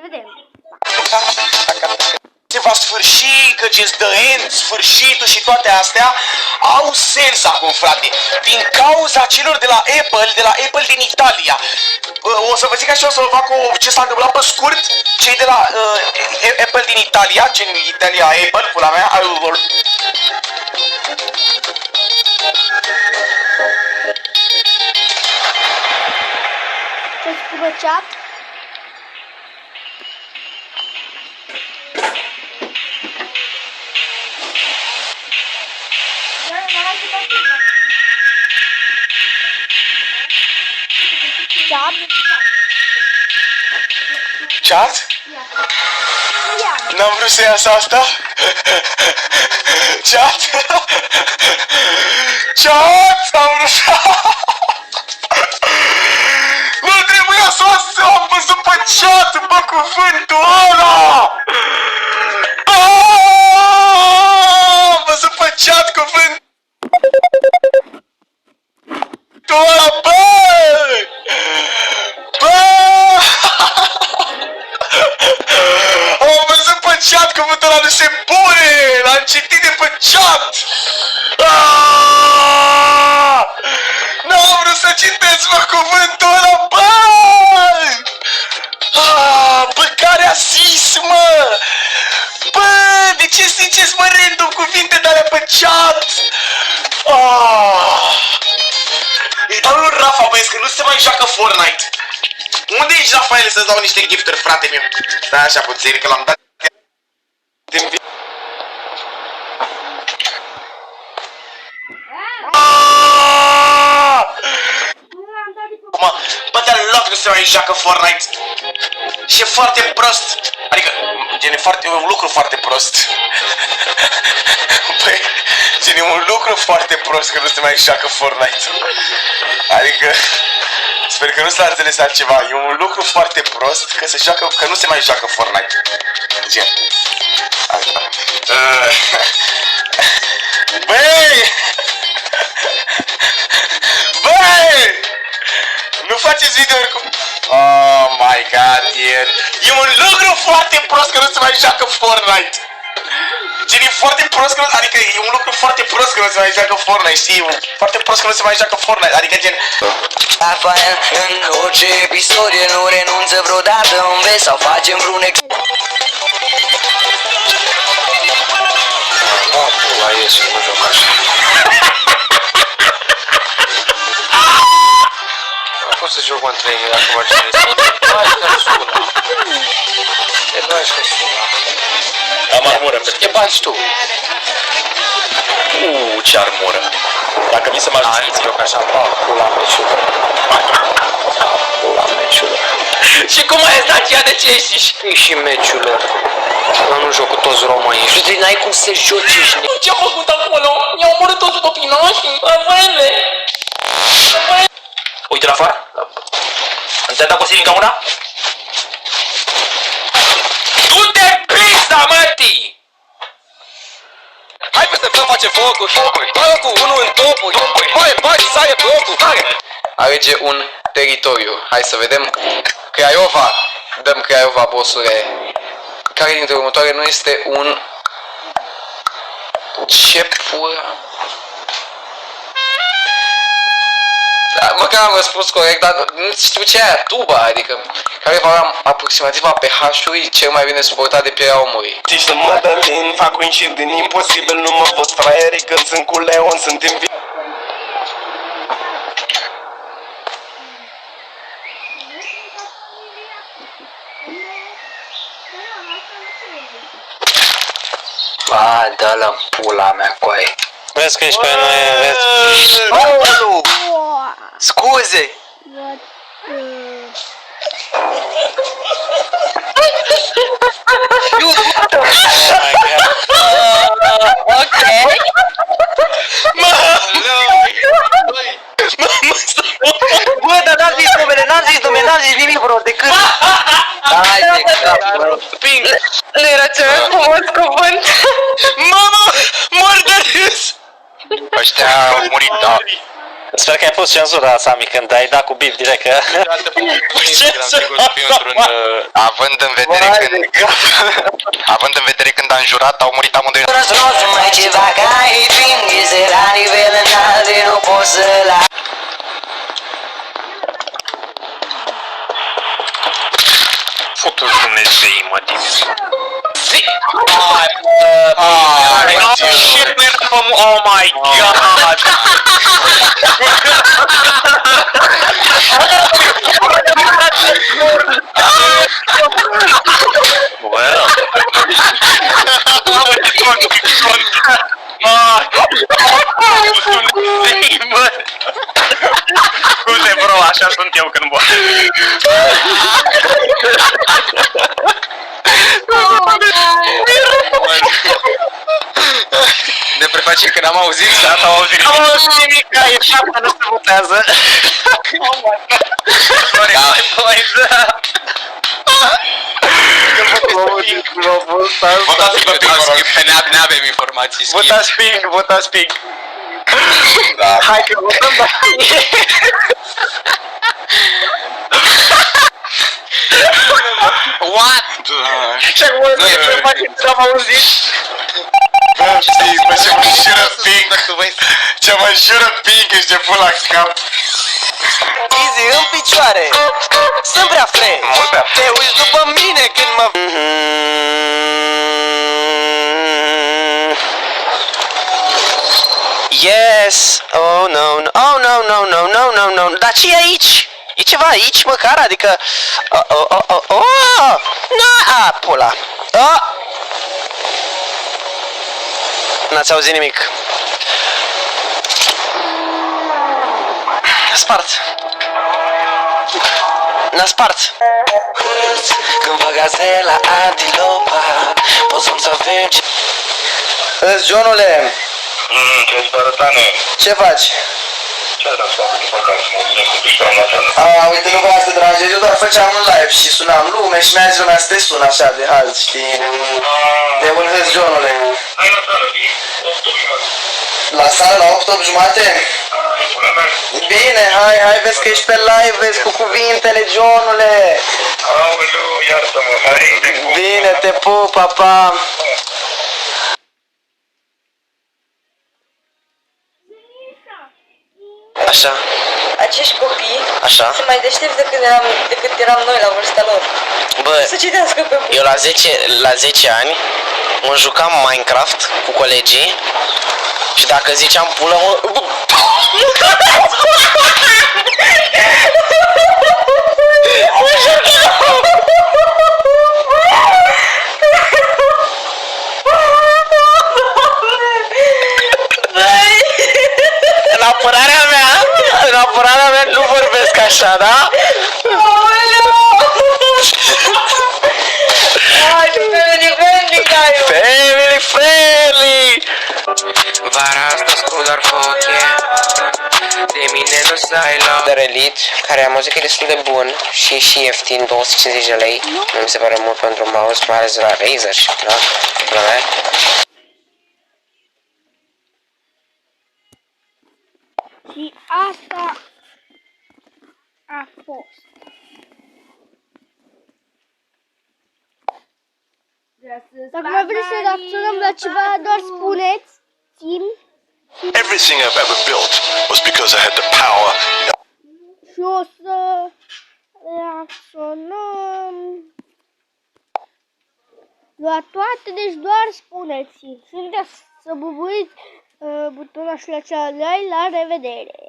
vedem. Se va sfârși, că ce-ți dă end, sfârșitul și toate astea au sens acum, frate. Din cauza celor de la Apple din Italia. O să vă zic așa, o să vă fac ce s-a întâmplat pe scurt. Cei de la Apple din Italia, gen Italia Apple, pula mea, Ce scrie chat? Chat? N-am vrut să iasă asta? Chat? Chat? Am vrut să... Nu trebuia să am văzut pe chat, bă, cuvântul ăla! Am văzut pe chat cuvântul ăla, bă! Am văzut pe chat cuvântul ăla, nu se pune! L-am citit de pe chat! N-am vrut să citesc, bă, cuvântul ăla, bă! Bă, care a zis, mă? Bă, de ce ziceți, mă, random cuvinte de-alea pe chat? Îi dau lui Rafa, băieți, că nu se mai joacă Fortnite. Unde ești, Rafaele, să-ți dau niște gifturi, frate meu? Stai așa puțin, că l-am dat din viață. Bă, de-a loc nu se mai joacă Fortnite. Și e foarte prost. Adică, gen, e un lucru foarte prost. Băi, gen, e un lucru foarte prost că nu se mai joacă Fortnite. Adică, sper că nu s-a înțeles altceva. E un lucru foarte prost că nu se mai joacă Fortnite. Gen. Băi! Băi! Nu faceți videouri cu... Oh my god, e un lucru foarte prost că nu se mai joacă Fortnite. Gen, e foarte prost că nu... Adică e un lucru foarte prost că nu se mai joacă Fortnite, știi? Foarte prost că nu se mai joacă Fortnite, adică gen... Rafael, în orice episodie nu renunță vreodată în vest sau facem vreun ex... Pula iese, nu joc așa. Pot să joc în 3 dacă mă cine. Nu aș că sună. Nu aș că sună. Am armură. Ce bagi tu? Ce armură. Dacă mi se mai ajunge să joc așa, pula meciulă. Pula meciulă. Și cum ai stat ea de ce ești? E și meciulă. Eu nu joc cu toți românii. Și tu n-ai cum să joci, ești. Ce-a făcut acolo? I-au omorât toți copinașii. Rafaele! Uite la afară. Ți-a dat posibil ca una? Du-te pizda, mătii! Hai peste plăm, face focuri. Hai cu unul în topuri. Mai, saie blocul. Alege un teritoriu. Hai să vedem. Craiova. Dăm Craiova, bossule. Care dintre următoare nu este un... Ce pula? Da, măcar am răspuns corect, dar nu știu ce aia, tuba, adică care va aproximativ a pH-ului cel mai bine suportat de pielea omului. Ești Madalin, fac un șir din imposibil, nu mă pot fraieri când sunt cu Leon, sunt în viață. Ba, dă-l-n pula mea, coaie. Vezi că ești pe noi, vezi? Aoleu! Scuze! Ok. Bă, dar n-am zis numele, n-am zis nimic, bro, decât... Hai de cap, bro. Ping! Nu era cel mai frumos cuvânt. Mama, mor de râs! Ăștia au murit, da. Sper că ai fost cenzurat, Sami, când ai dat cu bip direct, că... Având în vedere când am jurat, au murit amândoi. Mai ceva ca Eiffel, este la nivel înalt, de nu poți să-l ai. Futu-și Dumnezei, mă, din... Zi! Shit, man, oh my god! Well... Scuze, bro, așa sunt eu când mor. Ne prefacem că n-am auzit, da? Am auzit nimic, e șaptea nu se mutează. Sorry, Votați pe Pink, că n-avem informații. Votați Pink. Da. Hai că votăm, da. What? Și acum să facem ce am auzit. Bă, ce mă jură Pink, ce mă jură Pink, ești de pula la cap. Easy în picioare, sunt prea fresh. Te uiți după mine când mă... Yes, oh no, no, oh no, no, no, no, no, no. Dar ce e aici? E ceva aici măcar? Adică... Na, pula. N-ați auzit nimic. N-a spart. N-a spart. Când vă gazela antilopa, poți să-mi să vezi. Îți, Johnule, Ce-ți bărătane? ce faci? Ce vreau să fac acum? Uite, nu vreau să te deranjez, eu doar făceam un live și sunam lume și mi-a zis lumea să te sun așa de azi, știi? De un hâs, Johnule. Hai la sală, vii? 8:30. La sală la 8:30? Bine, hai, vezi că ești pe live, vezi cu cuvintele, Johnule. Aoleu, iartă-mă, hai, te pup. Bine, te pup, pa. Așa, Acești copii așa. sunt mai deștepți decât eram noi la vârsta lor. Bă, Să citească pe bun. eu la 10 ani mă jucam Minecraft cu colegii și dacă ziceam pulă, mă... În apărarea mea nu vorbesc așa, da? Ai, family friendly, Gaiu! Family friendly! Vara asta scot doar foche, de mine nu să ai loc. De Relit, care am auzit că e destul de bun și e și ieftin, 250 de lei. Nu mi se pare mult pentru un mouse, mai ales de la Razer și da? La mea. Și asta a fost. Dacă mai vreți să reacționăm la ceva, doar spuneți-mi. Everything I've ever built was because I had the power. Și o să reacționăm la toate, deci doar spuneți-mi. Și uitați să bubuiți butonul acela, la revedere!